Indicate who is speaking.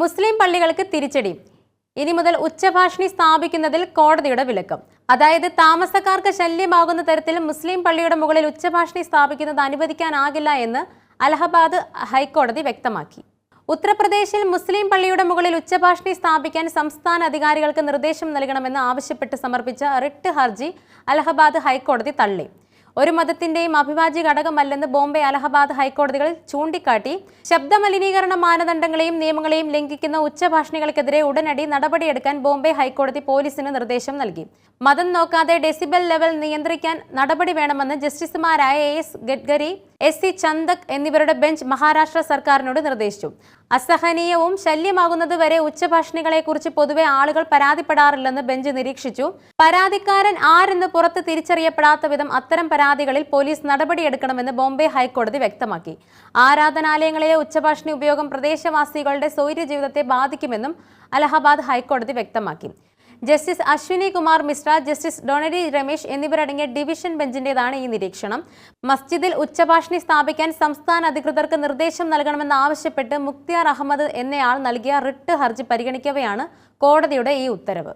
Speaker 1: മുസ്ലിം പള്ളികൾക്ക് തിരിച്ചടി. ഇനി മുതൽ ഉച്ചഭാഷിണി സ്ഥാപിക്കുന്നതിൽ കോടതിയുടെ വിലക്ക്. അതായത് താമസക്കാർക്ക് ശല്യമാകുന്ന തരത്തിൽ മുസ്ലിം പള്ളിയുടെ മുകളിൽ ഉച്ചഭാഷിണി സ്ഥാപിക്കുന്നത് അനുവദിക്കാനാകില്ല എന്ന് അലഹബാദ് ഹൈക്കോടതി വ്യക്തമാക്കി. ഉത്തർപ്രദേശിൽ മുസ്ലിം പള്ളിയുടെ മുകളിൽ ഉച്ചഭാഷിണി സ്ഥാപിക്കാൻ സംസ്ഥാന അധികാരികൾക്ക് നിർദ്ദേശം നൽകണമെന്ന് ആവശ്യപ്പെട്ട് സമർപ്പിച്ച റിട്ട് ഹർജി അലഹബാദ് ഹൈക്കോടതി തള്ളി. ഒരു മതത്തിന്റെയും അഭിവാജ്യ ഘടകമല്ലെന്ന് ബോംബെ അലഹബാദ് ഹൈക്കോടതികൾ ചൂണ്ടിക്കാട്ടി ശബ്ദമലിനീകരണ മാനദണ്ഡങ്ങളെയും നിയമങ്ങളെയും ലംഘിക്കുന്ന ഉച്ചഭാഷിണികൾക്കെതിരെ ഉടനടി നടപടിയെടുക്കാൻ ബോംബെ ഹൈക്കോടതി പോലീസിന് നിർദ്ദേശം നൽകി. മതം നോക്കാതെ ഡെസിബൽ ലെവൽ നിയന്ത്രിക്കാൻ നടപടി വേണമെന്ന് ജസ്റ്റിസുമാരായ AS ഗഡ്കരി, SC ചന്ദക് എന്നിവരുടെ ബെഞ്ച് മഹാരാഷ്ട്ര സർക്കാരിനോട് നിർദ്ദേശിച്ചു. അസഹനീയവും ശല്യമാകുന്നതുവരെ ഉച്ചഭാഷിണികളെക്കുറിച്ച് പൊതുവെ ആളുകൾ പരാതിപ്പെടാറില്ലെന്ന് ബെഞ്ച് നിരീക്ഷിച്ചു. പരാതിക്കാരൻ ആരെന്ന് പുറത്ത് തിരിച്ചറിയപ്പെടാത്ത വിധം അത്തരം പരാതികളിൽ പോലീസ് നടപടിയെടുക്കണമെന്ന് ബോംബെ ഹൈക്കോടതി വ്യക്തമാക്കി. ആരാധനാലയങ്ങളിലെ ഉച്ചഭാഷിണി ഉപയോഗം പ്രദേശവാസികളുടെ സ്വൈര്യ ജീവിതത്തെ ബാധിക്കുമെന്നും അലഹബാദ് ഹൈക്കോടതി വ്യക്തമാക്കി. ജസ്റ്റിസ് അശ്വിനി കുമാർ മിശ്ര, ജസ്റ്റിസ് ഡോണരി രമേശ് എന്നിവരടങ്ങിയ ഡിവിഷൻ ബെഞ്ചിന്റേതാണ് ഈ നിരീക്ഷണം. മസ്ജിദിൽ ഉച്ചഭാഷിണി സ്ഥാപിക്കാൻ സംസ്ഥാന അധികൃതർക്ക് നിർദ്ദേശം നൽകണമെന്നാവശ്യപ്പെട്ട് മുക്തിയാർ അഹമ്മദ് എന്നയാൾ നൽകിയ റിട്ട് ഹർജി പരിഗണിക്കവെയാണ് കോടതിയുടെ ഈ ഉത്തരവ്.